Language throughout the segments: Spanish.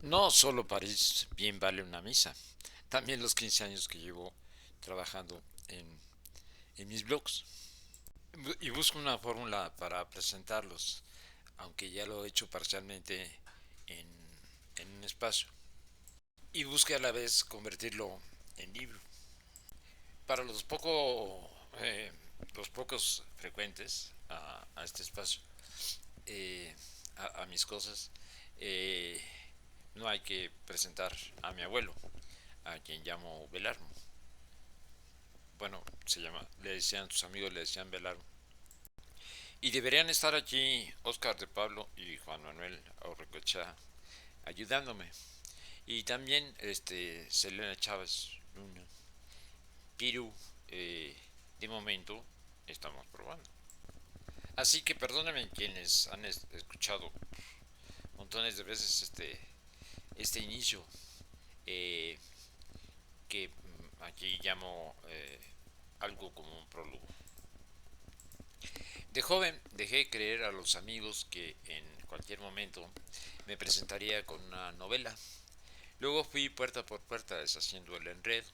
No solo París bien vale una misa, también los 15 años que llevo trabajando en mis blogs. Y busco una fórmula para presentarlos, aunque ya lo he hecho parcialmente en, en un espacio. Y busque a la vez convertirlo en libro. Para los pocos frecuentes a este espacio, eh, a mis cosas, eh, no hay que presentar a mi abuelo, a quien llamo Belarmo. Bueno, le decían sus amigos, le decían Belarmo. Y deberían estar aquí Oscar de Pablo y Juan Manuel Aurrecoechea ayudándome. Y también Selena Chávez Luna. Piru, eh, de momento estamos probando. Así que perdónenme quienes han escuchado montones de veces este inicio, eh, que aquí llamo algo como un prólogo. De joven dejé creer a los amigos que en cualquier momento me presentaría con una novela. Luego fui puerta por puerta deshaciendo el enredo.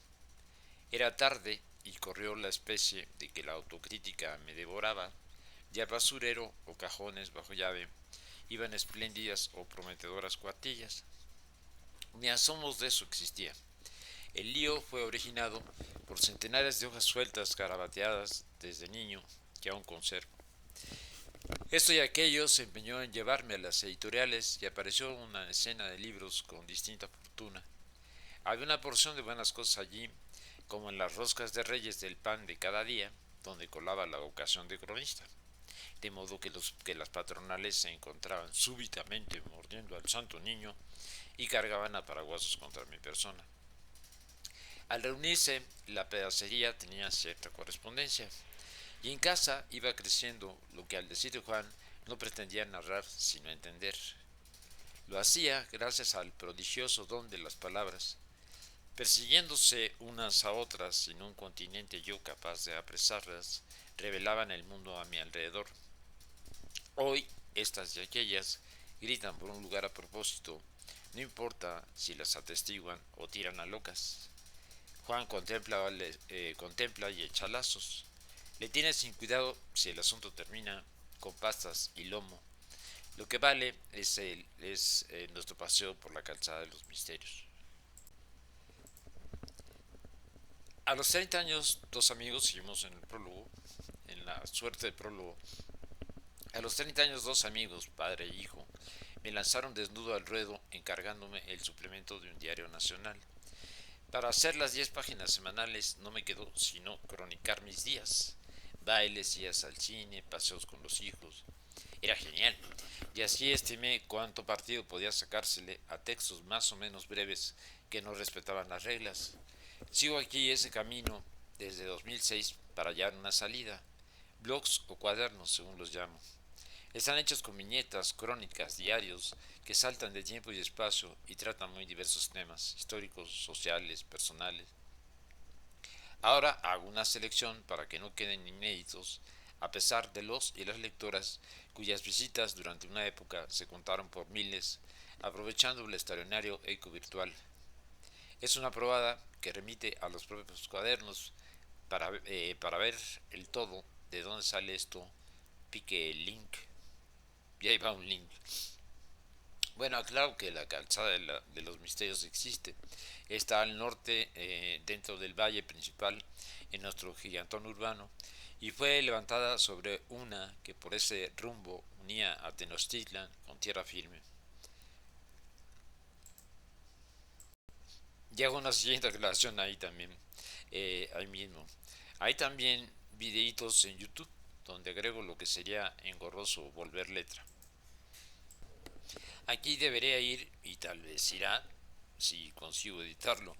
Era tarde y corrió la especie de que la autocrítica me devoraba, y al basurero o cajones bajo llave iban espléndidas o prometedoras cuartillas. Ni asomos de eso existía. El lío fue originado por centenares de hojas sueltas garabateadas desde niño que aún conservo. Esto y aquello se empeñó en llevarme a las editoriales y apareció una escena de libros con distinta fortuna. Había una porción de buenas cosas allí, como en las roscas de reyes del pan de cada día, donde colaba la vocación de cronista, de modo que las patronales se encontraban súbitamente mordiendo al santo niño y cargaban a paraguasos contra mi persona. Al reunirse, la pedacería tenía cierta correspondencia, y en casa iba creciendo lo que al decir de Juan no pretendía narrar sino entender. Lo hacía gracias al prodigioso don de las palabras, persiguiéndose unas a otras sin un continente yo capaz de apresarlas, revelaban el mundo a mi alrededor. Hoy, estas y aquellas gritan por un lugar a propósito, no importa si las atestiguan o tiran a locas. Juan contempla y echa lazos. Le tiene sin cuidado si el asunto termina con pastas y lomo. Lo que vale es nuestro paseo por la calzada de los misterios. A los 30 años, dos amigos seguimos en el prólogo, en la suerte del prólogo. A los 30 años, dos amigos, padre e hijo, me lanzaron desnudo al ruedo encargándome el suplemento de un diario nacional. Para hacer las 10 páginas semanales no me quedó sino cronicar mis días. Bailes, idas al cine, paseos con los hijos. Era genial. Y así estimé cuánto partido podía sacársele a textos más o menos breves que no respetaban las reglas. Sigo aquí ese camino desde 2006 para hallar una salida. Blogs o cuadernos, según los llamo. Están hechos con viñetas, crónicas, diarios, que saltan de tiempo y espacio y tratan muy diversos temas, históricos, sociales, personales. Ahora hago una selección para que no queden inéditos, a pesar de los y las lectoras cuyas visitas durante una época se contaron por miles, aprovechando el estacionario eco virtual. Es una probada que remite a los propios cuadernos para ver el todo, de dónde sale esto, pique el link, y ahí va un link. Bueno, claro que la calzada de los misterios existe. Está al norte, dentro del valle principal, en nuestro gigantón urbano, y fue levantada sobre una que por ese rumbo unía a Tenochtitlan con tierra firme. Y hago una siguiente aclaración ahí también, ahí mismo. Hay también videitos en YouTube donde agrego lo que sería engorroso volver letra. Aquí debería ir, y tal vez irá, si consigo editarlo,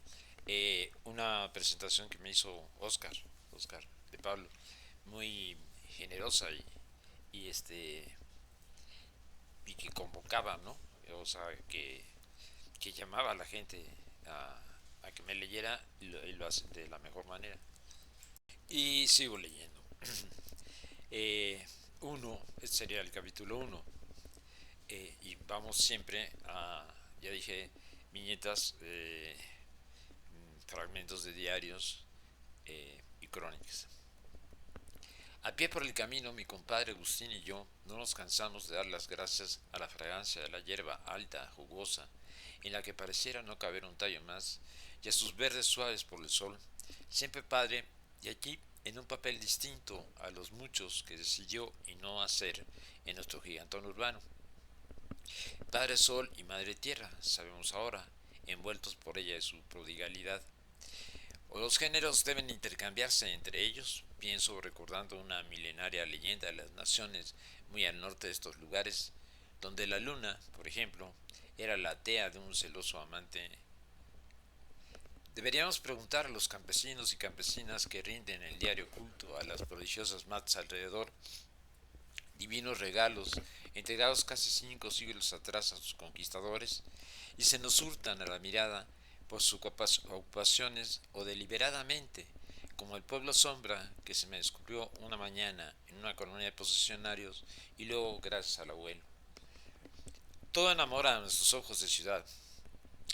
una presentación que me hizo Oscar de Pablo, muy generosa y que convocaba, ¿no? O sea, que llamaba a la gente a que me leyera y lo hace de la mejor manera. Y sigo leyendo. Eh, este sería el capítulo uno, y vamos siempre a, ya dije, viñetas, fragmentos de diarios y crónicas. A pie por el camino, mi compadre Agustín y yo no nos cansamos de dar las gracias a la fragancia de la hierba alta, jugosa, en la que pareciera no caber un tallo más, y a sus verdes suaves por el sol, siempre padre, y aquí en un papel distinto a los muchos que decidió y no hacer en nuestro gigantón urbano. Padre Sol y Madre Tierra, sabemos ahora, envueltos por ella de su prodigalidad. O los géneros deben intercambiarse entre ellos, pienso recordando una milenaria leyenda de las naciones muy al norte de estos lugares, donde la luna, por ejemplo, era la tea de un celoso amante. Deberíamos preguntar a los campesinos y campesinas que rinden el diario culto a las prodigiosas matas alrededor, divinos regalos entregados casi 5 siglos atrás a sus conquistadores, y se nos hurtan a la mirada por sus ocupaciones o deliberadamente, como el pueblo sombra que se me descubrió una mañana en una colonia de posesionarios y luego gracias al abuelo. Todo enamora a nuestros ojos de ciudad.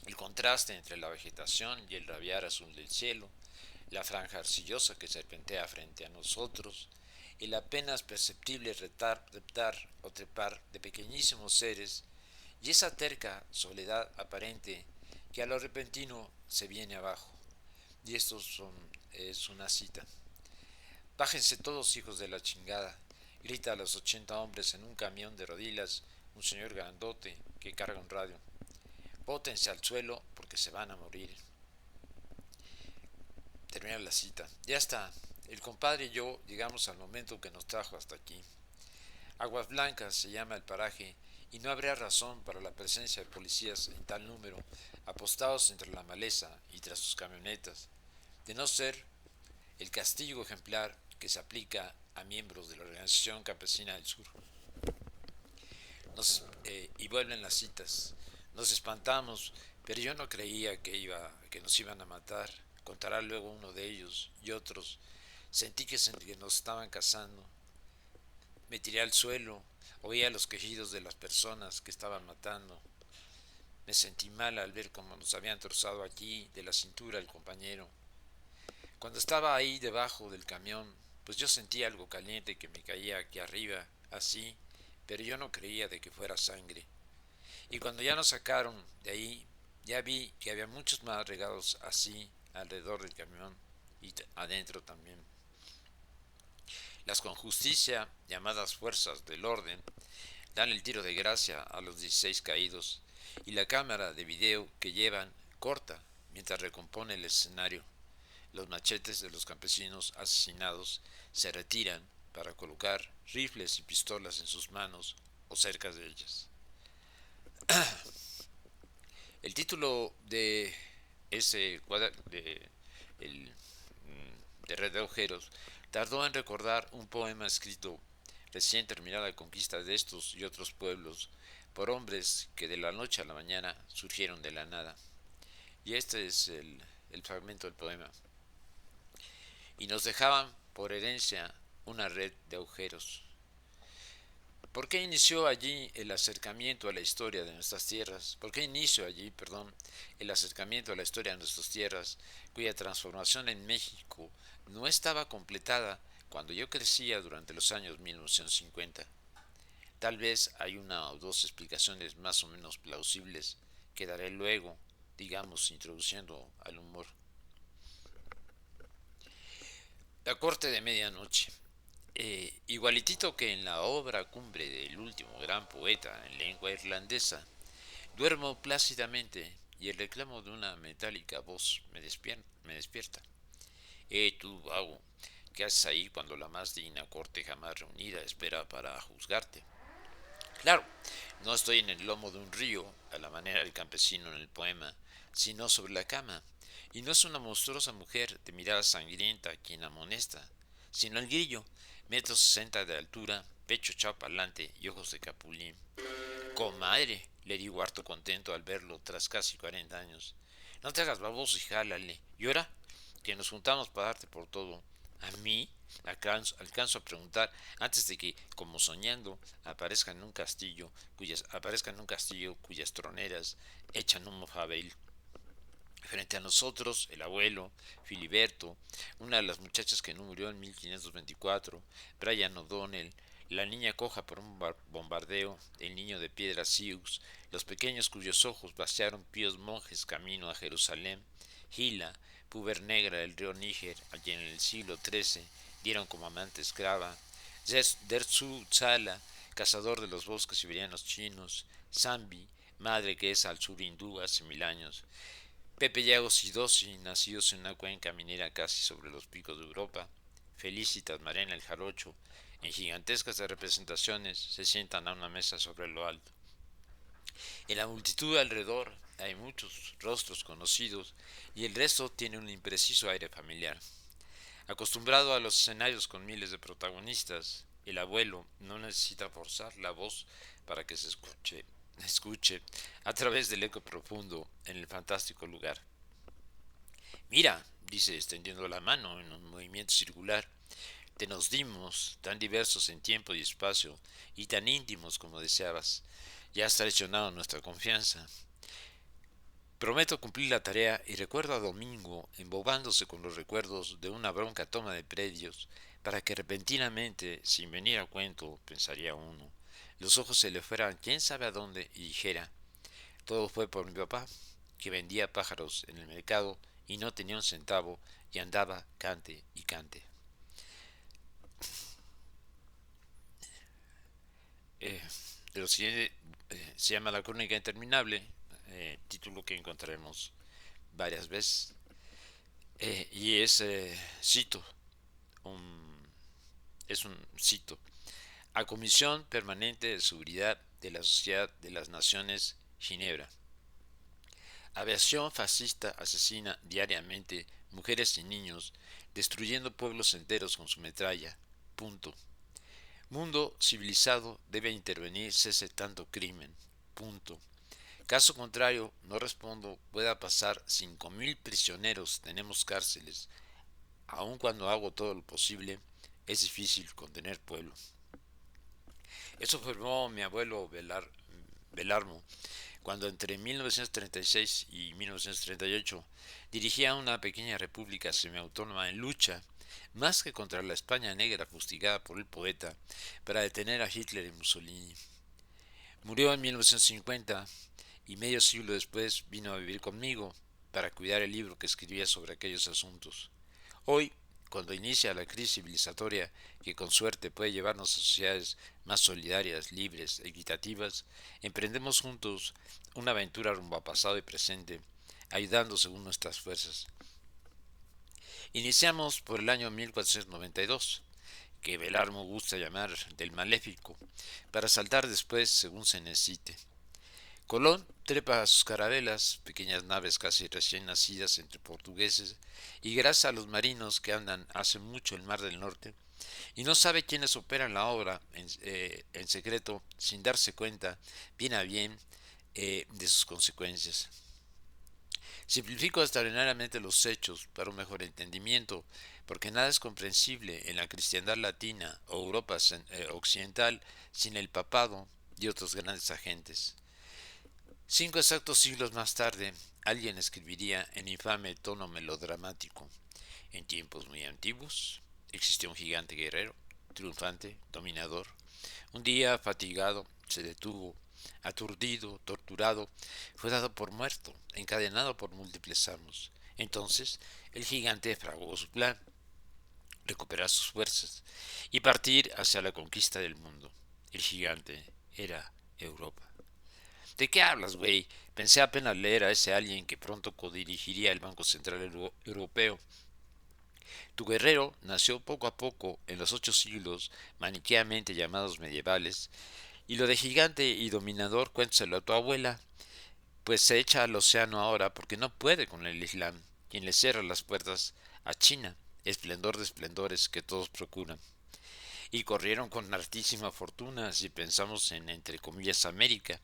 El contraste entre la vegetación y el rabiar azul del cielo, la franja arcillosa que serpentea frente a nosotros, el apenas perceptible reptar o trepar de pequeñísimos seres y esa terca soledad aparente que a lo repentino se viene abajo. Y es una cita. Bájense todos, hijos de la chingada, grita a los 80 hombres en un camión de rodilas un señor grandote que carga un radio. Bótense al suelo porque se van a morir. Termina la cita. Ya está. El compadre y yo llegamos al momento que nos trajo hasta aquí. Aguas Blancas se llama el paraje y no habría razón para la presencia de policías en tal número, apostados entre la maleza y tras sus camionetas, de no ser el castigo ejemplar que se aplica a miembros de la Organización Campesina del Sur. Y vuelven las citas. Nos espantamos, pero yo no creía que nos iban a matar. Contará luego uno de ellos y otros. Sentí que nos estaban cazando. Me tiré al suelo, oía los quejidos de las personas que estaban matando. Me sentí mal al ver cómo nos habían trozado aquí de la cintura el compañero. Cuando estaba ahí debajo del camión, pues yo sentí algo caliente que me caía aquí arriba, así, pero yo no creía de que fuera sangre. Y cuando ya nos sacaron de ahí, ya vi que había muchos más regados así alrededor del camión y adentro también. Las con justicia llamadas fuerzas del orden dan el tiro de gracia a los 16 caídos y la cámara de video que llevan corta mientras recompone el escenario. Los machetes de los campesinos asesinados se retiran para colocar rifles y pistolas en sus manos o cerca de ellas. El título de ese cuadro de Red de Agujeros tardó en recordar un poema escrito recién terminada la conquista de estos y otros pueblos por hombres que de la noche a la mañana surgieron de la nada. Y este es el fragmento del poema. Y nos dejaban por herencia una red de agujeros. ¿Por qué inició allí el acercamiento a la historia de nuestras tierras? ¿Por qué inició allí, el acercamiento a la historia de nuestras tierras, cuya transformación en México no estaba completada cuando yo crecía durante los años 1950? Tal vez hay una o dos explicaciones más o menos plausibles que daré luego, digamos, introduciendo al humor. La corte de medianoche. Igualitito que en la obra cumbre del último gran poeta en lengua irlandesa, duermo plácidamente y el reclamo de una metálica voz me despierta. Tú, vago, ¿qué haces ahí cuando la más digna corte jamás reunida espera para juzgarte? Claro, no estoy en el lomo de un río, a la manera del campesino en el poema, sino sobre la cama, y no es una monstruosa mujer de mirada sangrienta quien amonesta, sino el grillo, 1,60 m de altura, pecho echado pa'lante y ojos de capulín. Comadre, le digo harto contento al verlo tras casi 40 años. No te hagas baboso y jálale. ¿Y ahora? Que nos juntamos para darte por todo. ¿A mí? Alcanzo a preguntar antes de que, como soñando, aparezcan en un castillo cuyas troneras echan humo fabril. Frente a nosotros, el abuelo, Filiberto, una de las muchachas que no murió en 1524, Brian O'Donnell, la niña coja por un bombardeo, el niño de piedra Siux, los pequeños cuyos ojos vaciaron píos monjes camino a Jerusalén, Gila, puber negra del río Níger, a quien en el siglo XIII dieron como amante esclava, Dersu Tzala, cazador de los bosques siberianos chinos, Zambi, madre que es al sur hindú hace 1000 años, Pepe Llagos y Dossi, nacidos en una cuenca minera casi sobre los picos de Europa, Felicitas, Marena el Jarocho, en gigantescas representaciones se sientan a una mesa sobre lo alto. En la multitud alrededor hay muchos rostros conocidos y el resto tiene un impreciso aire familiar. Acostumbrado a los escenarios con miles de protagonistas, el abuelo no necesita forzar la voz para que se escuche a través del eco profundo en el fantástico lugar. Mira, dice extendiendo la mano en un movimiento circular, te nos dimos, tan diversos en tiempo y espacio, y tan íntimos como deseabas. Ya has traicionado nuestra confianza. Prometo cumplir la tarea y recuerdo a Domingo embobándose con los recuerdos de una bronca toma de predios, para que repentinamente, sin venir a cuento, pensaría uno, los ojos se le fueran quién sabe a dónde y dijera, todo fue por mi papá, que vendía pájaros en el mercado y no tenía un centavo y andaba cante y cante. Eh, de lo siguiente se llama La Crónica Interminable, título que encontraremos varias veces, y cito, un, es un cito, a Comisión Permanente de Seguridad de la Sociedad de las Naciones, Ginebra. Aviación fascista asesina diariamente mujeres y niños, destruyendo pueblos enteros con su metralla. Punto. Mundo civilizado debe intervenir, cese tanto crimen. Punto. Caso contrario, no respondo, pueda pasar 5000 prisioneros, tenemos cárceles. Aun cuando hago todo lo posible, es difícil contener pueblo. Eso afirmó mi abuelo Belarmo cuando entre 1936 y 1938 dirigía una pequeña república semiautónoma en lucha, más que contra la España negra fustigada por el poeta, para detener a Hitler y Mussolini. Murió en 1950 y medio siglo después vino a vivir conmigo para cuidar el libro que escribía sobre aquellos asuntos. Hoy, cuando inicia la crisis civilizatoria que con suerte puede llevarnos a sociedades más solidarias, libres, equitativas, emprendemos juntos una aventura rumbo a pasado y presente, ayudando según nuestras fuerzas. Iniciamos por el año 1492, que Belarmo gusta llamar del Maléfico, para saltar después según se necesite. Colón trepa a sus carabelas, pequeñas naves casi recién nacidas entre portugueses, y gracias a los marinos que andan hace mucho el Mar del Norte, y no sabe quiénes operan la obra en secreto, sin darse cuenta, bien a bien, de sus consecuencias. Simplifico extraordinariamente los hechos para un mejor entendimiento, porque nada es comprensible en la cristiandad latina o Europa occidental sin el papado y otros grandes agentes. 5 exactos siglos más tarde, alguien escribiría en infame tono melodramático: en tiempos muy antiguos existió un gigante guerrero, triunfante, dominador. Un día, fatigado, se detuvo, aturdido, torturado, fue dado por muerto, encadenado por múltiples amos. Entonces, el gigante fraguó su plan: recuperar sus fuerzas y partir hacia la conquista del mundo. El gigante era Europa. ¿De qué hablas, güey? Pensé apenas leer a ese alguien que pronto codirigiría el Banco Central Europeo. Tu guerrero nació poco a poco en los 8 siglos maniqueamente llamados medievales, y lo de gigante y dominador cuéntaselo a tu abuela, pues se echa al océano ahora porque no puede con el Islam, quien le cierra las puertas a China, esplendor de esplendores que todos procuran. Y corrieron con altísima fortuna si pensamos en, entre comillas, América,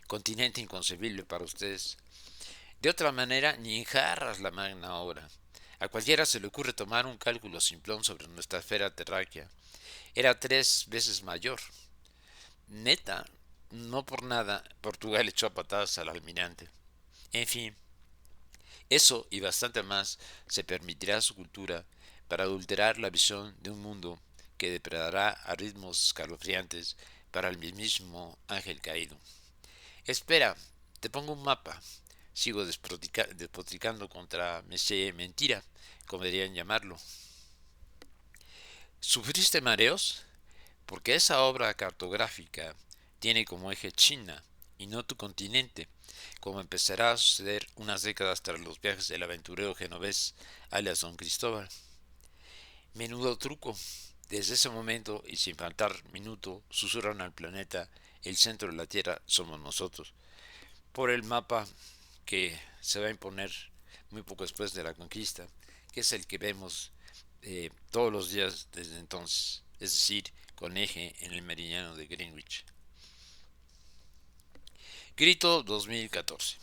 continente inconcebible para ustedes. De otra manera, ni en jarras la magna obra. A cualquiera se le ocurre tomar un cálculo simplón sobre nuestra esfera terráquea. Era 3 veces mayor. Neta, no por nada, Portugal echó a patadas al almirante. En fin, eso y bastante más se permitirá a su cultura para adulterar la visión de un mundo que depredará a ritmos escalofriantes para el mismísimo ángel caído. Espera, te pongo un mapa. Sigo despotricando contra Monsieur Mentira, como deberían llamarlo. ¿Sufriste mareos? Porque esa obra cartográfica tiene como eje China y no tu continente, como empezará a suceder unas décadas tras los viajes del aventurero genovés alias Don Cristóbal. Menudo truco. Desde ese momento y sin faltar minuto susurran al planeta el centro de la Tierra somos nosotros. Por el mapa que se va a imponer muy poco después de la conquista, que es el que vemos todos los días desde entonces, es decir, con eje en el meridiano de Greenwich. Grito 2014.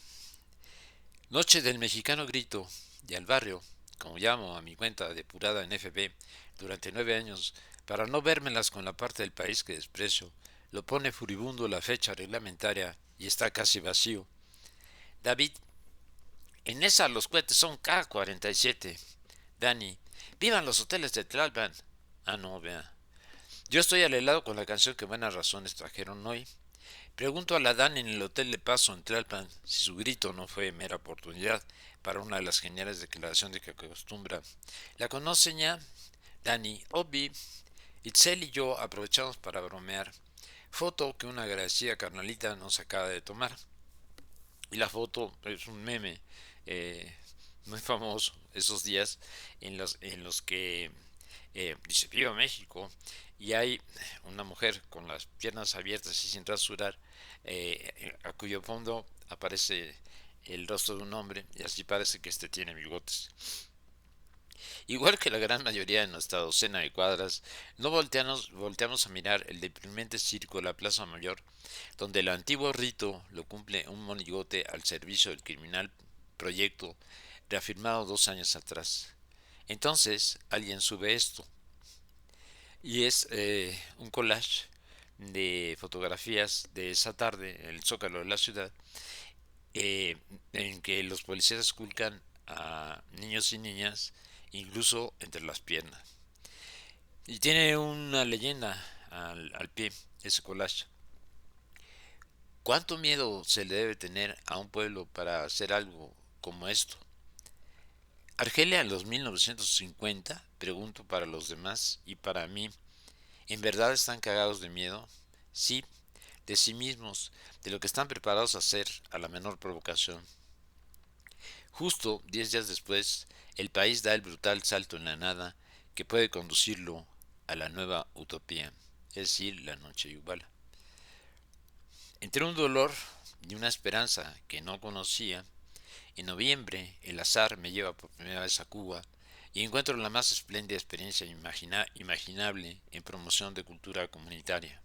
Noche del mexicano grito y al barrio, como llamo a mi cuenta depurada en FB durante 9 años, para no vérmelas con la parte del país que desprecio, lo pone furibundo la fecha reglamentaria y está casi vacío. David, en esa los cohetes son K-47. Dani, vivan los hoteles de Tlalpan. Ah, no, vea. Yo estoy al helado con la canción que buenas razones trajeron hoy. Pregunto a la Dani en el Hotel de Paso en Tlalpan si su grito no fue mera oportunidad para una de las geniales declaraciones que acostumbra. ¿La conocen ya? Dani, Obi, Itzel y yo aprovechamos para bromear. Foto que una agradecida carnalita nos acaba de tomar. Y la foto es un meme eh, muy famoso esos días en los que dice Viva México y hay una mujer con las piernas abiertas y sin rasurar a cuyo fondo aparece el rostro de un hombre y así parece que este tiene bigotes. Igual que la gran mayoría de nuestra docena de cuadras, no volteamos a mirar el deprimente circo de la Plaza Mayor, donde el antiguo rito lo cumple un monigote al servicio del criminal proyecto reafirmado 2 años atrás. Entonces alguien sube esto y es un collage de fotografías de esa tarde en el zócalo de la ciudad en que los policías esculcan a niños y niñas incluso entre las piernas. Y tiene una leyenda al pie, ese collage. ¿Cuánto miedo se le debe tener a un pueblo para hacer algo como esto? Argelia en los 1950, pregunto para los demás y para mí, ¿en verdad están cagados de miedo? Sí, de sí mismos, de lo que están preparados a hacer a la menor provocación. Justo 10 días después, el país da el brutal salto en la nada que puede conducirlo a la nueva utopía, es decir, la noche yubala. Entre un dolor y una esperanza que no conocía, en noviembre el azar me lleva por primera vez a Cuba y encuentro la más espléndida experiencia imaginable en promoción de cultura comunitaria.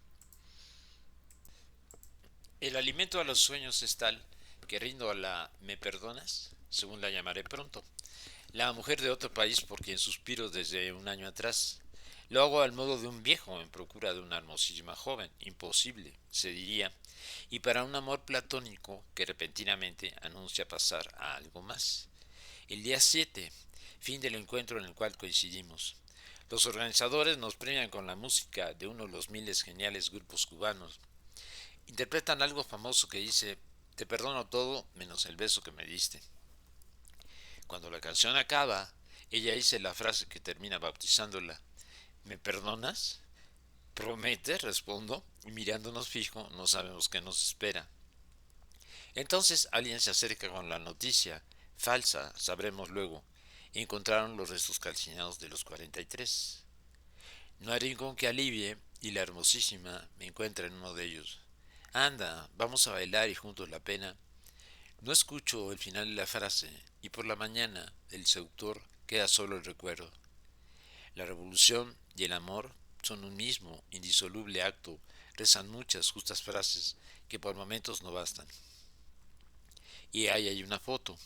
El alimento a los sueños es tal que rindo a la ¿me perdonas? Según la llamaré pronto. La mujer de otro país por quien suspiro desde un año atrás. Lo hago al modo de un viejo en procura de una hermosísima joven, imposible, se diría, y para un amor platónico que repentinamente anuncia pasar a algo más. El día 7, fin del encuentro en el cual coincidimos. Los organizadores nos premian con la música de uno de los miles geniales grupos cubanos. Interpretan algo famoso que dice, te perdono todo menos el beso que me diste. Cuando la canción acaba, ella dice la frase que termina bautizándola. ¿Me perdonas? Promete, respondo, y mirándonos fijo, no sabemos qué nos espera. Entonces alguien se acerca con la noticia, falsa, sabremos luego. Encontraron los restos calcinados de los 43. No hay rincón que alivie, y la hermosísima me encuentra en uno de ellos. Anda, vamos a bailar y juntos la pena. No escucho el final de la frase, y por la mañana del seductor queda solo el recuerdo. La revolución y el amor son un mismo, indisoluble acto, rezan muchas justas frases que por momentos no bastan. Y ahí hay una foto.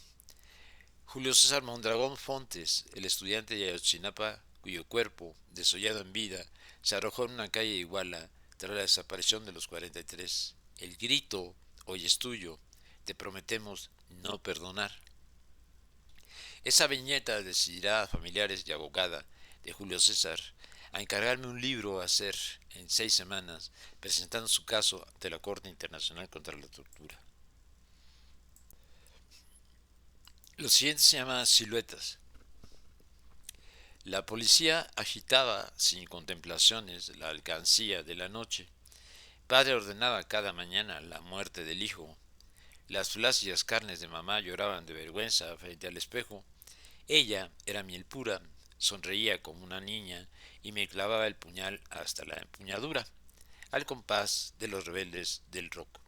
Julio César Mondragón Fontes, el estudiante de Ayotzinapa, cuyo cuerpo, desollado en vida, se arrojó en una calle de Iguala tras la desaparición de los 43. El grito hoy es tuyo, te prometemos no perdonar. Esa viñeta decidirá a familiares y abogada de Julio César a encargarme un libro a hacer en 6 semanas, presentando su caso ante la Corte Internacional contra la Tortura. Lo siguiente se llama Siluetas. La policía agitaba sin contemplaciones la alcancía de la noche. Padre ordenaba cada mañana la muerte del hijo. Las flácidas carnes de mamá lloraban de vergüenza frente al espejo. Ella era miel pura, sonreía como una niña y me clavaba el puñal hasta la empuñadura, al compás de los rebeldes del rock.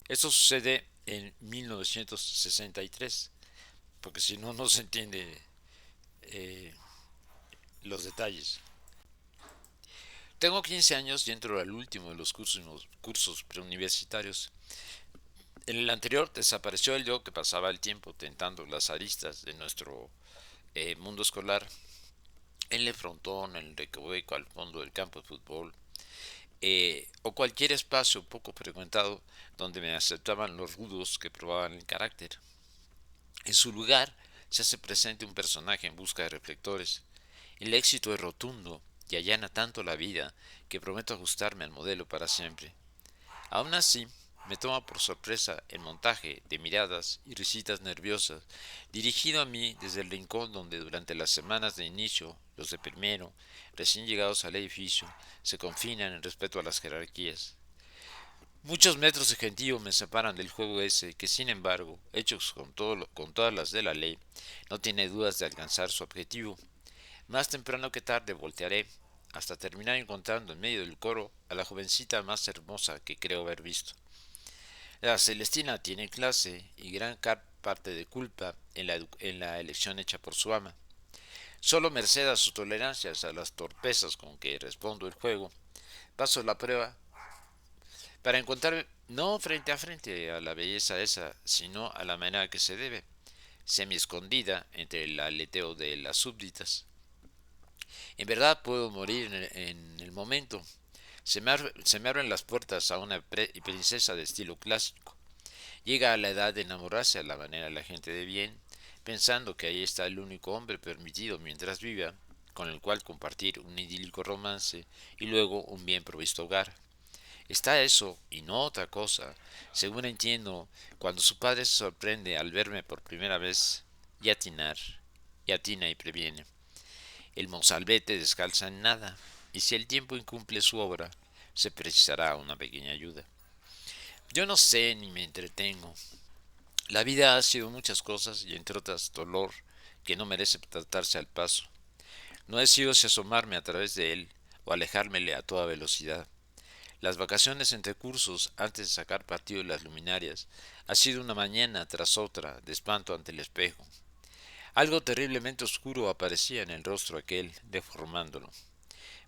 Esto sucede en 1963, porque si no, no se entiende eh, los detalles. Tengo 15 años y entro al último de los cursos preuniversitarios. En el anterior desapareció el yo que pasaba el tiempo tentando las aristas de nuestro mundo escolar en el frontón, en el recoveco, al fondo del campo de fútbol, o cualquier espacio poco frecuentado donde me aceptaban los rudos que probaban el carácter. En su lugar se hace presente un personaje en busca de reflectores. El éxito es rotundo y allana tanto la vida que prometo ajustarme al modelo para siempre. Aún así, me toma por sorpresa el montaje de miradas y risitas nerviosas dirigido a mí desde el rincón donde durante las semanas de inicio los de primero, recién llegados al edificio, se confinan en respeto a las jerarquías. Muchos metros de gentío me separan del juego ese que, sin embargo, hechos con todas las de la ley, no tiene dudas de alcanzar su objetivo. Más temprano que tarde voltearé hasta terminar encontrando en medio del coro a la jovencita más hermosa que creo haber visto. La Celestina tiene clase y gran parte de culpa en la elección hecha por su ama. Solo merced a sus tolerancias a las torpezas con que respondo el juego, paso la prueba para encontrar no frente a la belleza esa, sino a la manera que se debe, semi escondida entre el aleteo de las súbditas. En verdad puedo morir en el momento. Se me abren las puertas a una princesa de estilo clásico. Llega a la edad de enamorarse a la manera de la gente de bien, pensando que ahí está el único hombre permitido mientras viva, con el cual compartir un idílico romance y luego un bien provisto hogar. Está eso y no otra cosa, según entiendo, cuando su padre se sorprende al verme por primera vez y atina y previene. El mozalbete descalza en nada, y si el tiempo incumple su obra, se precisará una pequeña ayuda. Yo no sé ni me entretengo. La vida ha sido muchas cosas y entre otras dolor que no merece tratarse al paso. No he sido si asomarme a través de él o alejármele a toda velocidad. Las vacaciones entre cursos antes de sacar partido de las luminarias ha sido una mañana tras otra de espanto ante el espejo. Algo terriblemente oscuro aparecía en el rostro aquel, deformándolo.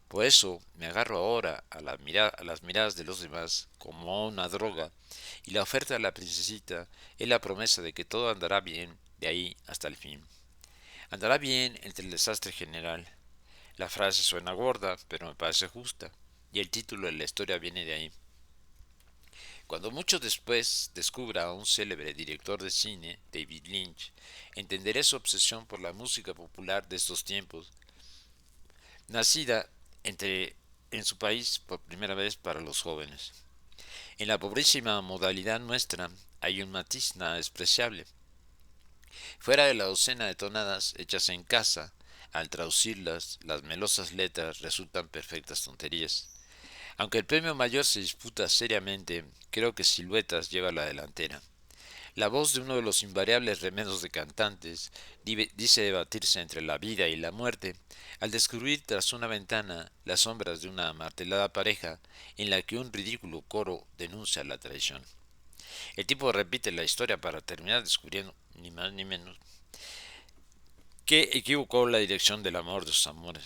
Por eso me agarro ahora a las miradas de los demás como a una droga, y la oferta de la princesita es la promesa de que todo andará bien de ahí hasta el fin. Andará bien entre el desastre general. La frase suena gorda, pero me parece justa, y el título de la historia viene de ahí. Cuando mucho después descubra a un célebre director de cine, David Lynch, entenderé su obsesión por la música popular de estos tiempos, nacida en su país por primera vez para los jóvenes. En la pobrísima modalidad nuestra hay un matiz nada despreciable. Fuera de la docena de tonadas hechas en casa, al traducirlas, las melosas letras resultan perfectas tonterías. Aunque el premio mayor se disputa seriamente, creo que Siluetas lleva la delantera. La voz de uno de los invariables remedos de cantantes dice debatirse entre la vida y la muerte, al descubrir tras una ventana las sombras de una amartelada pareja en la que un ridículo coro denuncia la traición. El tipo repite la historia para terminar descubriendo, ni más ni menos, que equivocó la dirección del amor de sus amores.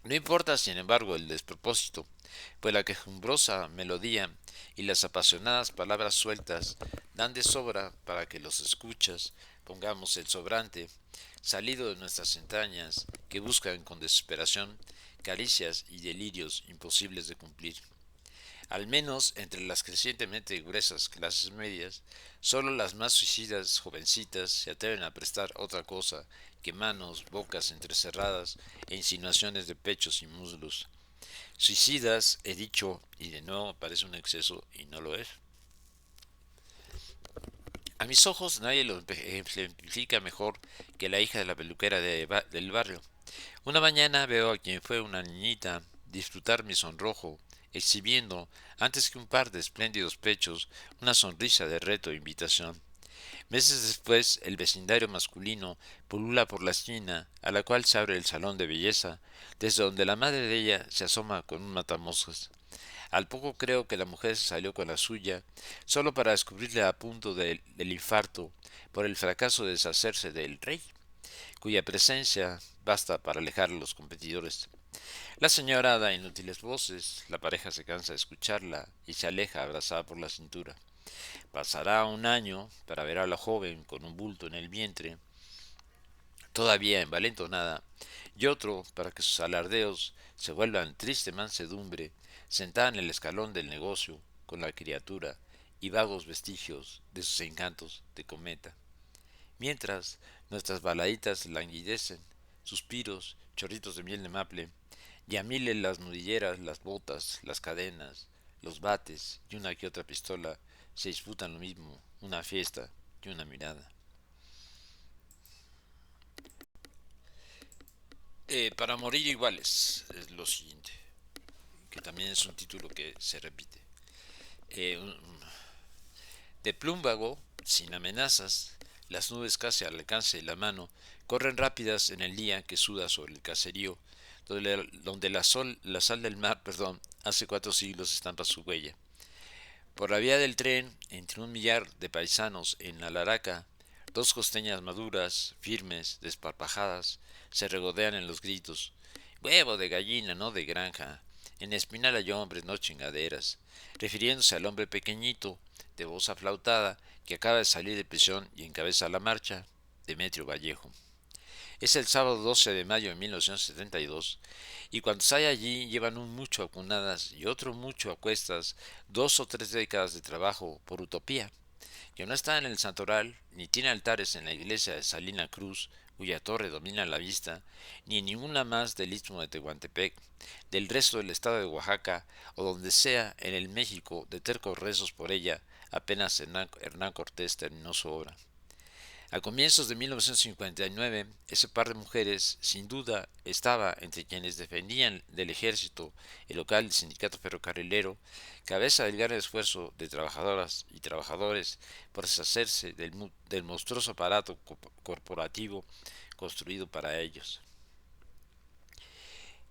No importa, sin embargo, el despropósito, pues la quejumbrosa melodía y las apasionadas palabras sueltas dan de sobra para que los escuchas pongamos el sobrante, salido de nuestras entrañas, que buscan con desesperación caricias y delirios imposibles de cumplir. Al menos entre las crecientemente gruesas clases medias, solo las más suicidas jovencitas se atreven a prestar otra cosa que manos, bocas entrecerradas e insinuaciones de pechos y muslos. Suicidas, he dicho, y de nuevo parece un exceso y no lo es. A mis ojos nadie lo ejemplifica mejor que la hija de la peluquera del barrio. Una mañana veo a quien fue una niñita disfrutar mi sonrojo, exhibiendo, antes que un par de espléndidos pechos, una sonrisa de reto e invitación. Meses después, el vecindario masculino pulula por la esquina, a la cual se abre el salón de belleza, desde donde la madre de ella se asoma con un matamoscas. Al poco creo que la mujer se salió con la suya, solo para descubrirle a punto del infarto por el fracaso de deshacerse del rey, cuya presencia basta para alejar a los competidores. La señora da inútiles voces, la pareja se cansa de escucharla y se aleja abrazada por la cintura. Pasará un año para ver a la joven con un bulto en el vientre, todavía envalentonada, y otro para que sus alardeos se vuelvan triste mansedumbre, sentada en el escalón del negocio con la criatura y vagos vestigios de sus encantos de cometa. Mientras nuestras baladitas languidecen, suspiros, chorritos de miel de maple, y a miles las nudilleras, las botas, las cadenas, los bates y una que otra pistola se disputan lo mismo, una fiesta y una mirada. Para morir iguales es lo siguiente, que también es un título que se repite. Eh, de plumbago, sin amenazas, las nubes casi al alcance de la mano corren rápidas en el día que suda sobre el caserío, donde la sal del mar, hace 4 siglos estampa su huella. Por la vía del tren, entre un millar de paisanos en la laraca, dos costeñas maduras, firmes, desparpajadas, se regodean en los gritos. Huevo de gallina, no de granja. En Espinal hay hombres, no chingaderas. Refiriéndose al hombre pequeñito, de voz aflautada, que acaba de salir de prisión y encabeza la marcha, Demetrio Vallejo. Es el sábado 12 de mayo de 1972 y cuando sale allí llevan un mucho a cunadas y otro mucho a cuestas 2 o 3 décadas de trabajo por utopía, que no está en el santoral ni tiene altares en la iglesia de Salina Cruz, cuya torre domina la vista, ni en ninguna más del istmo de Tehuantepec, del resto del estado de Oaxaca o donde sea en el México de tercos rezos por ella, apenas Hernán Cortés terminó su obra. A comienzos de 1959, ese par de mujeres, sin duda, estaba entre quienes defendían del ejército el local sindicato ferrocarrilero, cabeza del gran esfuerzo de trabajadoras y trabajadores por deshacerse del monstruoso aparato corporativo construido para ellos.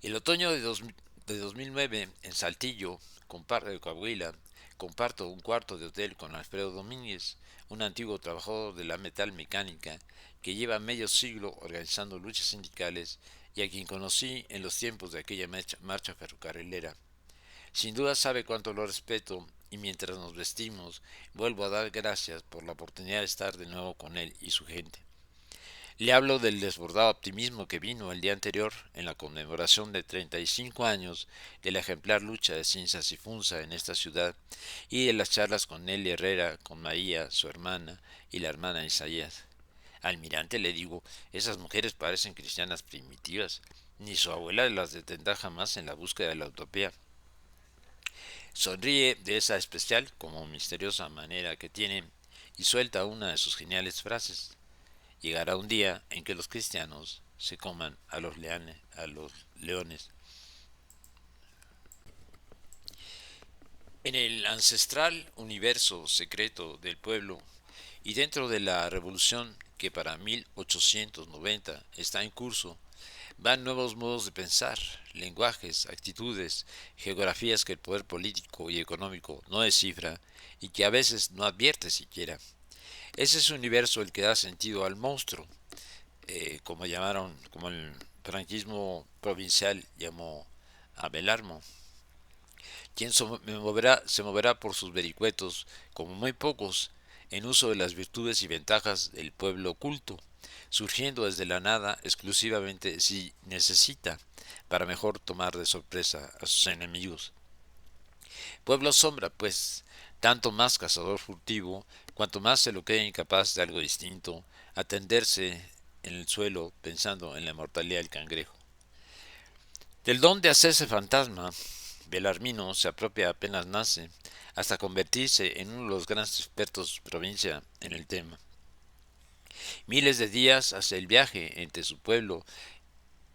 El otoño de 2009, en Saltillo, Coahuila, comparto un cuarto de hotel con Alfredo Domínguez, un antiguo trabajador de la metal mecánica que lleva medio siglo organizando luchas sindicales y a quien conocí en los tiempos de aquella marcha ferrocarrilera. Sin duda sabe cuánto lo respeto y mientras nos vestimos vuelvo a dar gracias por la oportunidad de estar de nuevo con él y su gente. Le hablo del desbordado optimismo que vino el día anterior en la conmemoración de 35 años de la ejemplar lucha de Cinzas y Funza en esta ciudad y de las charlas con Nelly Herrera, con María, su hermana, y la hermana Isaías. Almirante, le digo, esas mujeres parecen cristianas primitivas, ni su abuela las detendrá jamás en la búsqueda de la utopía. Sonríe de esa especial como misteriosa manera que tiene y suelta una de sus geniales frases. Llegará un día en que los cristianos se coman a los leones. En el ancestral universo secreto del pueblo y dentro de la revolución que para 1890 está en curso, van nuevos modos de pensar, lenguajes, actitudes, geografías que el poder político y económico no descifra y que a veces no advierte siquiera. Ese es el universo el que da sentido al monstruo, como el franquismo provincial llamó a Belarmo. quien se moverá por sus vericuetos, como muy pocos, en uso de las virtudes y ventajas del pueblo culto, surgiendo desde la nada exclusivamente si necesita, para mejor tomar de sorpresa a sus enemigos. Pueblo sombra, pues, tanto más cazador furtivo, cuanto más se lo cree incapaz de algo distinto, a tenderse en el suelo pensando en la mortalidad del cangrejo. Del don de hacerse fantasma, Belarmino se apropia apenas nace, hasta convertirse en uno de los grandes expertos de provincia en el tema. Miles de días hace el viaje entre su pueblo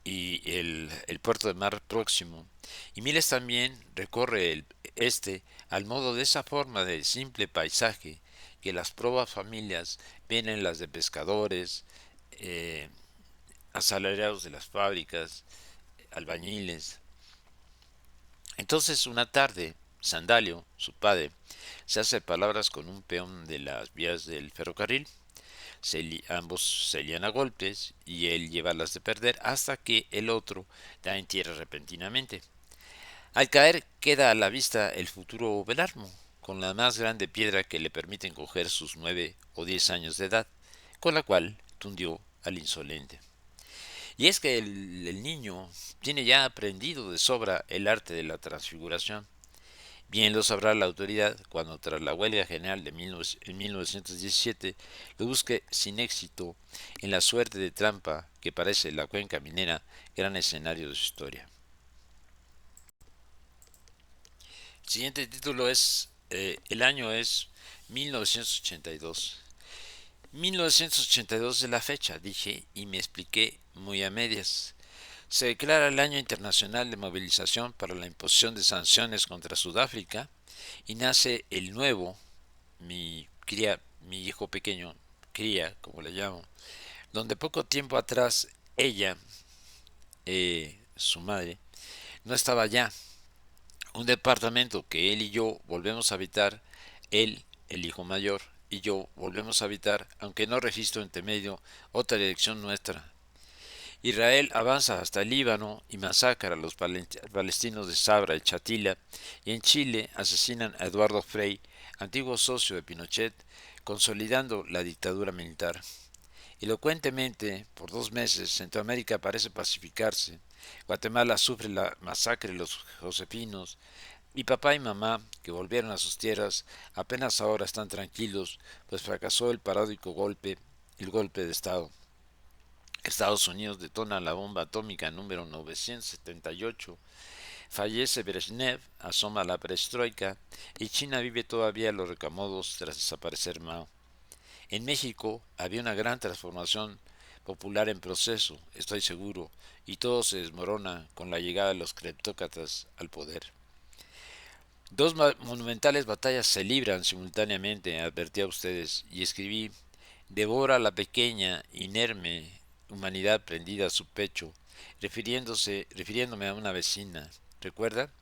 y el puerto de mar próximo, y miles también recorre este al modo de esa forma de simple paisaje que las probas familias ven en las de pescadores, eh, asalariados de las fábricas, albañiles. Entonces una tarde, Sandalio, su padre, se hace palabras con un peón de las vías del ferrocarril. Ambos se lían a golpes y él lleva las de perder hasta que el otro da en tierra repentinamente. Al caer queda a la vista el futuro Belarmo, con la más grande piedra que le permite coger sus 9 o 10 años de edad, con la cual tundió al insolente. Y es que el niño tiene ya aprendido de sobra el arte de la transfiguración. Bien lo sabrá la autoridad cuando tras la huelga general de 1917 lo busque sin éxito en la suerte de trampa que parece la cuenca minera, gran escenario de su historia. El siguiente título es, el año es 1982. 1982 es la fecha, dije, y me expliqué muy a medias. Se declara el Año Internacional de Movilización para la imposición de sanciones contra Sudáfrica y nace el nuevo, mi hijo pequeño, cría, como le llamo, donde poco tiempo atrás ella, su madre, no estaba ya. Un departamento que él y yo volvemos a habitar, él, el hijo mayor, y yo volvemos a habitar, aunque no registro entre medio otra dirección nuestra. Israel avanza hasta el Líbano y masacra a los palestinos de Sabra y Chatila, y en Chile asesinan a Eduardo Frei, antiguo socio de Pinochet, consolidando la dictadura militar. Elocuentemente, por 2 meses, Centroamérica parece pacificarse. Guatemala sufre la masacre de los josefinos. Mi papá y mamá, que volvieron a sus tierras, apenas ahora están tranquilos, pues fracasó el golpe de Estado. Estados Unidos detona la bomba atómica número 978, fallece Brezhnev, asoma la perestroika y China vive todavía los recamodos tras desaparecer Mao. En México había una gran transformación popular en proceso, estoy seguro, y todo se desmorona con la llegada de los cleptócratas al poder. Dos monumentales batallas se libran simultáneamente, advertí a ustedes, y escribí, devora la pequeña, inerme humanidad prendida a su pecho, refiriéndome a una vecina. ¿Recuerda?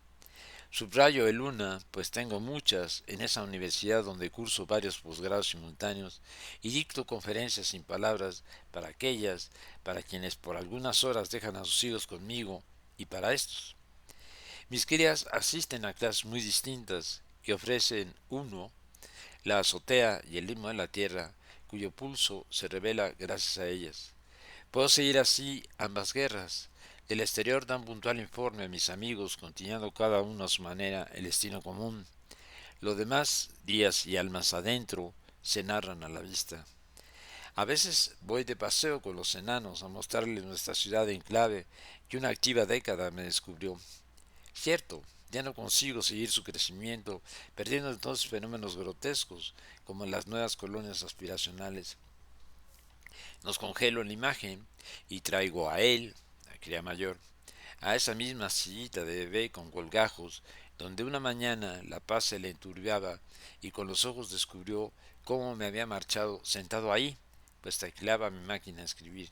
Subrayo el una, pues tengo muchas, en esa universidad donde curso varios posgrados simultáneos y dicto conferencias sin palabras para aquellas, para quienes por algunas horas dejan a sus hijos conmigo, y para estos. Mis crías asisten a clases muy distintas que ofrecen uno, la azotea y el ritmo de la tierra, cuyo pulso se revela gracias a ellas. Puedo seguir así ambas guerras. Del exterior dan puntual informe a mis amigos, continuando cada uno a su manera el destino común. Lo demás, días y almas adentro, se narran a la vista. A veces voy de paseo con los enanos a mostrarles nuestra ciudad en clave que una activa década me descubrió. Cierto, ya no consigo seguir su crecimiento, perdiendo entonces fenómenos grotescos, como en las nuevas colonias aspiracionales. Nos congelo en la imagen y traigo a él, la cría mayor, a esa misma sillita de bebé con colgajos, donde una mañana la paz se le enturbiaba y con los ojos descubrió cómo me había marchado sentado ahí, pues tecleaba mi máquina a escribir.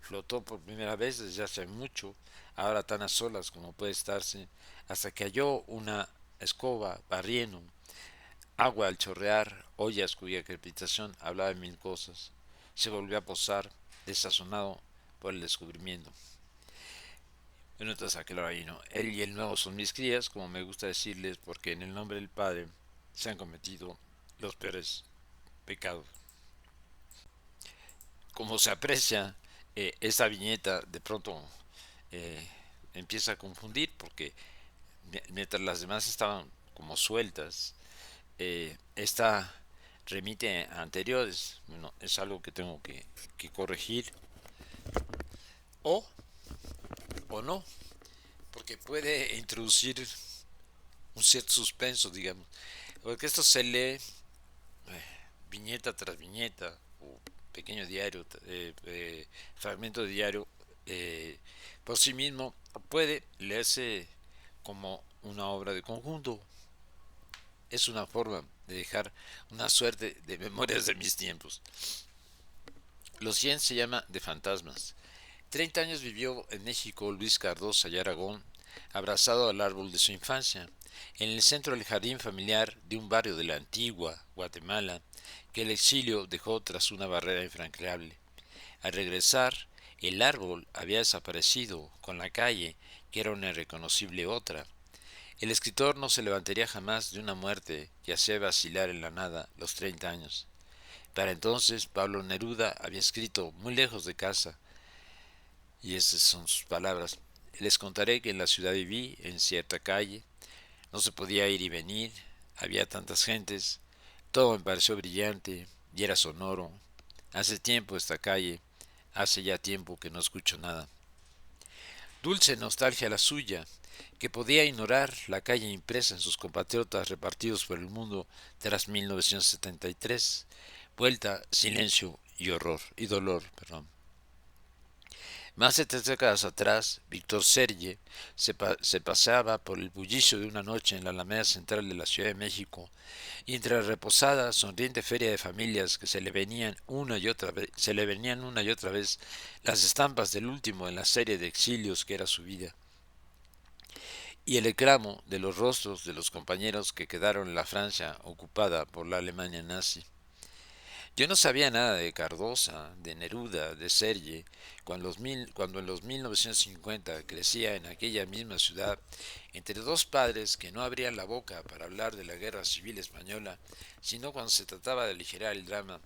Flotó por primera vez desde hace mucho, ahora tan a solas como puede estarse, hasta que halló una escoba barriendo, agua al chorrear, ollas cuya crepitación hablaba de mil cosas. Se volvió a posar, desazonado por el descubrimiento. En otras aclaro ahí, ¿no? Él y el nuevo son mis crías, como me gusta decirles, porque en el nombre del Padre se han cometido los peores pecados. Como se aprecia, esta viñeta de pronto eh, empieza a confundir porque mientras las demás estaban como sueltas, esta remite a anteriores. Bueno, es algo que tengo que corregir o, o no, porque puede introducir un cierto suspenso, digamos. Porque esto se lee viñeta tras viñeta o pequeño diario, fragmento de diario, eh, por sí mismo puede leerse como una obra de conjunto. Es una forma de dejar una suerte de memorias de mis tiempos. Los 100 se llama De Fantasmas. 30 años vivió en México Luis Cardosa y Aragón, abrazado al árbol de su infancia, en el centro del jardín familiar de un barrio de la antigua Guatemala, que el exilio dejó tras una barrera infranqueable. Al regresar, el árbol había desaparecido con la calle, que era una irreconocible otra. El escritor no se levantaría jamás de una muerte que hacía vacilar en la nada los 30 años. Para entonces, Pablo Neruda había escrito muy lejos de casa, y esas son sus palabras. Les contaré que en la ciudad viví, en cierta calle, no se podía ir y venir, había tantas gentes, todo me pareció brillante y era sonoro. Hace tiempo esta calle, hace ya tiempo que no escucho nada. Dulce nostalgia la suya, que podía ignorar la calle impresa en sus compatriotas repartidos por el mundo tras 1973. Vuelta, silencio y horror, y dolor, perdón. Más de 3 décadas atrás, Víctor Serge se paseaba por el bullicio de una noche en la Alameda Central de la Ciudad de México, y entre la reposada, sonriente feria de familias que se le venían una y otra vez las estampas del último en la serie de exilios que era su vida, y el reclamo de los rostros de los compañeros que quedaron en la Francia ocupada por la Alemania nazi. Yo no sabía nada de Cardosa, de Neruda, de Serge, cuando en los 1950 crecía en aquella misma ciudad entre dos padres que no abrían la boca para hablar de la guerra civil española, sino cuando se trataba de aligerar el drama,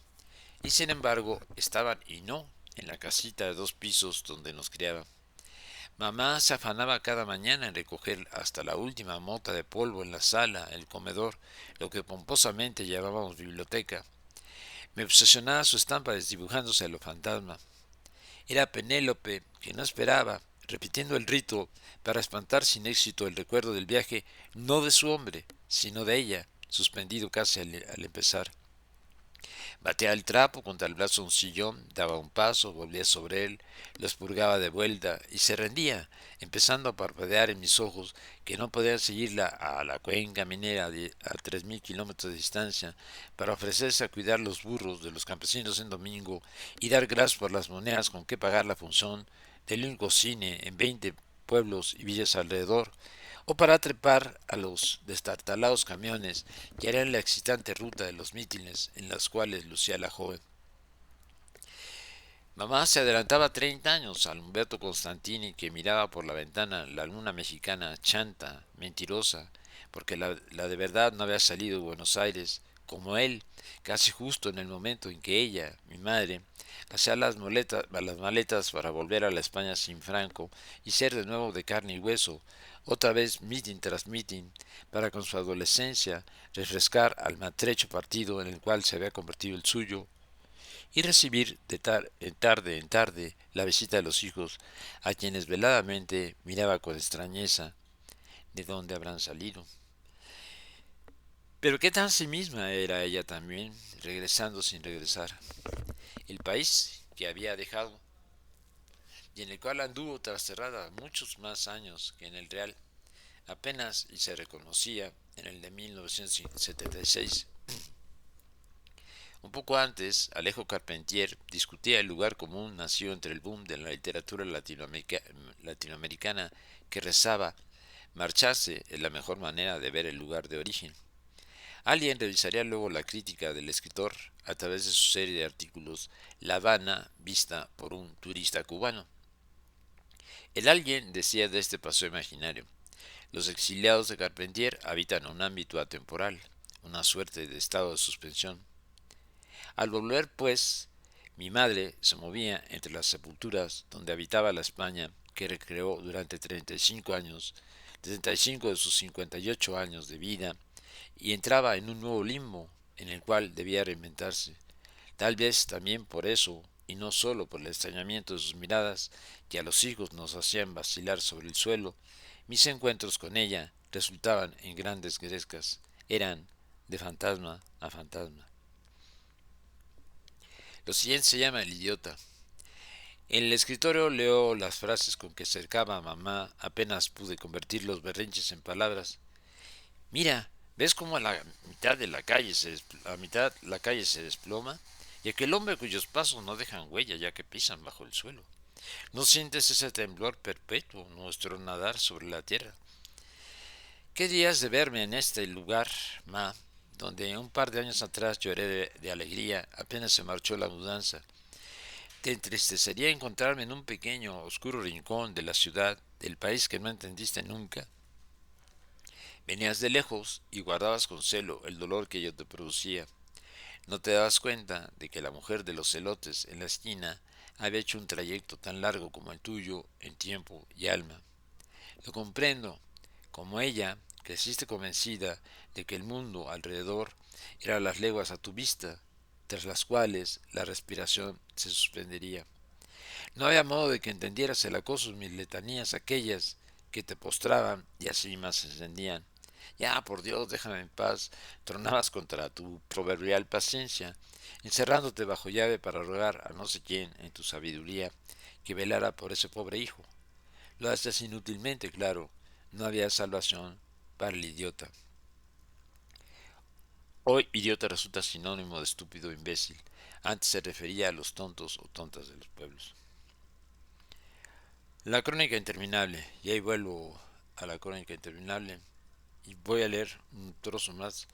y sin embargo estaban y no en la casita de 2 pisos donde nos criaban. Mamá se afanaba cada mañana en recoger hasta la última mota de polvo en la sala, el comedor, lo que pomposamente llamábamos biblioteca. Me obsesionaba su estampa desdibujándose a lo fantasma. Era Penélope, que no esperaba, repitiendo el rito para espantar sin éxito el recuerdo del viaje, no de su hombre, sino de ella, suspendido casi al empezar. Bateaba el trapo contra el brazo de un sillón, daba un paso, volvía sobre él, lo expurgaba de vuelta y se rendía, empezando a parpadear en mis ojos que no podían seguirla a la cuenca minera a 3000 kilómetros de distancia para ofrecerse a cuidar los burros de los campesinos en domingo y dar gracias por las monedas con que pagar la función del único cine en 20 pueblos y villas alrededor, o para trepar a los destartalados camiones que harían la excitante ruta de los mítines en las cuales lucía la joven. Mamá se adelantaba 30 años al Humberto Constantini que miraba por la ventana la luna mexicana chanta, mentirosa, porque la de verdad no había salido de Buenos Aires, como él, casi justo en el momento en que ella, mi madre, hacía las maletas para volver a la España sin Franco y ser de nuevo de carne y hueso, otra vez meeting tras meeting, para con su adolescencia refrescar al maltrecho partido en el cual se había convertido el suyo, y recibir tarde en tarde la visita de los hijos, a quienes veladamente miraba con extrañeza de dónde habrán salido. Pero qué tan sí misma era ella también, regresando sin regresar. El país que había dejado y en el cual anduvo trasterrada muchos más años que en el real, apenas y se reconocía en el de 1976. Un poco antes, Alejo Carpentier discutía el lugar común nacido entre el boom de la literatura latinoamericana que rezaba: marcharse es la mejor manera de ver el lugar de origen. Alguien revisaría luego la crítica del escritor a través de su serie de artículos La Habana vista por un turista cubano. El alguien decía de este paseo imaginario: los exiliados de Carpentier habitan un ámbito atemporal, una suerte de estado de suspensión. Al volver, pues, mi madre se movía entre las sepulturas donde habitaba la España que recreó durante 35 años, 35 de sus 58 años de vida, y entraba en un nuevo limbo en el cual debía reinventarse. Tal vez también por eso, y no solo por el extrañamiento de sus miradas que a los hijos nos hacían vacilar sobre el suelo, mis encuentros con ella resultaban en grandes grescas, eran de fantasma a fantasma. Lo siguiente se llama El idiota. En el escritorio leo las frases con que cercaba a mamá, apenas pude convertir los berrinches en palabras. Mira, ¿ves cómo a la mitad de la calle a mitad la calle se desploma? Y aquel hombre cuyos pasos no dejan huella ya que pisan bajo el suelo. ¿No sientes ese temblor perpetuo, nuestro nadar sobre la tierra? ¿Qué días de verme en este lugar, ma, donde un par de años atrás lloré de alegría apenas se marchó la mudanza? ¿Te entristecería encontrarme en un pequeño, oscuro rincón de la ciudad, del país que no entendiste nunca? Venías de lejos y guardabas con celo el dolor que yo te producía. No te dabas cuenta de que la mujer de los celotes en la esquina había hecho un trayecto tan largo como el tuyo en tiempo y alma. Lo comprendo. Como ella, creciste convencida de que el mundo alrededor era las leguas a tu vista, tras las cuales la respiración se suspendería. No había modo de que entendieras el acoso de mis letanías, aquellas que te postraban y así más se encendían. Ya, por Dios, déjame en paz, tronabas contra tu proverbial paciencia, encerrándote bajo llave para rogar a no sé quién en tu sabiduría que velara por ese pobre hijo. Lo haces inútilmente, claro, no había salvación para el idiota. Hoy idiota resulta sinónimo de estúpido o imbécil. Antes se refería a los tontos o tontas de los pueblos. La crónica interminable, y ahí vuelvo a la crónica interminable, y voy a leer un trozo más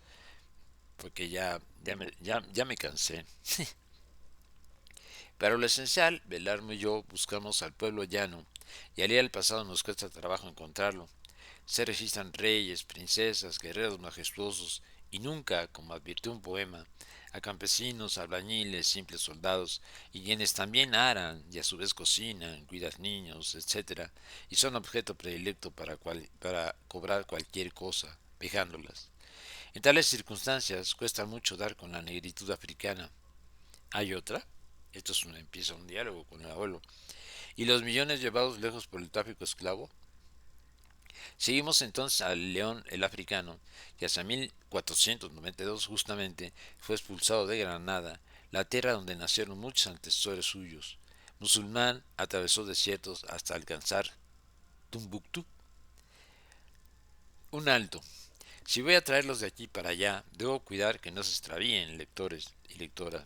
porque ya me cansé. Pero lo esencial, Belarmo y yo buscamos al pueblo llano, y al ir al pasado nos cuesta trabajo encontrarlo. Se registran reyes, princesas, guerreros majestuosos, y nunca, como advirtió un poema, a campesinos, albañiles, simples soldados, y quienes también aran y a su vez cocinan, cuidan niños, etc., y son objeto predilecto para cobrar cualquier cosa, vejándolas. En tales circunstancias cuesta mucho dar con la negritud africana. ¿Hay otra? Empieza un diálogo con el abuelo. ¿Y los millones llevados lejos por el tráfico esclavo? Seguimos entonces al león el africano, que hacia 1492 justamente fue expulsado de Granada, la tierra donde nacieron muchos antecesores suyos. Musulmán, atravesó desiertos hasta alcanzar Tumbuctú. Un alto. Si voy a traerlos de aquí para allá, debo cuidar que no se extravíen lectores y lectoras.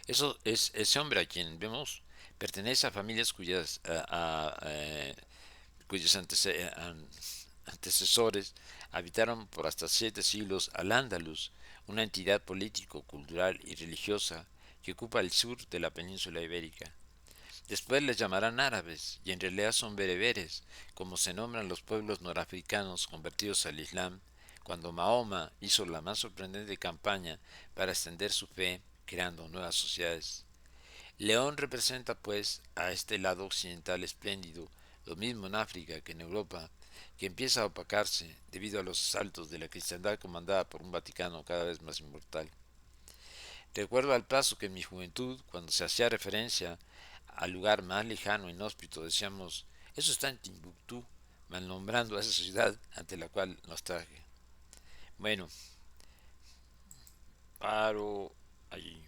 Eso es ese hombre a quien vemos pertenece a familias cuyos antecesores habitaron por hasta 7 siglos al Andalus, una entidad político, cultural y religiosa que ocupa el sur de la península ibérica. Después les llamarán árabes, y en realidad son bereberes, como se nombran los pueblos norafricanos convertidos al Islam, cuando Mahoma hizo la más sorprendente campaña para extender su fe, creando nuevas sociedades. León representa, pues, a este lado occidental espléndido, lo mismo en África que en Europa, que empieza a opacarse debido a los asaltos de la cristiandad comandada por un Vaticano cada vez más inmortal. Recuerdo al paso que en mi juventud, cuando se hacía referencia al lugar más lejano e inhóspito, decíamos: eso está en Timbuktu, mal nombrando a esa ciudad ante la cual nos traje. Bueno, paro allí.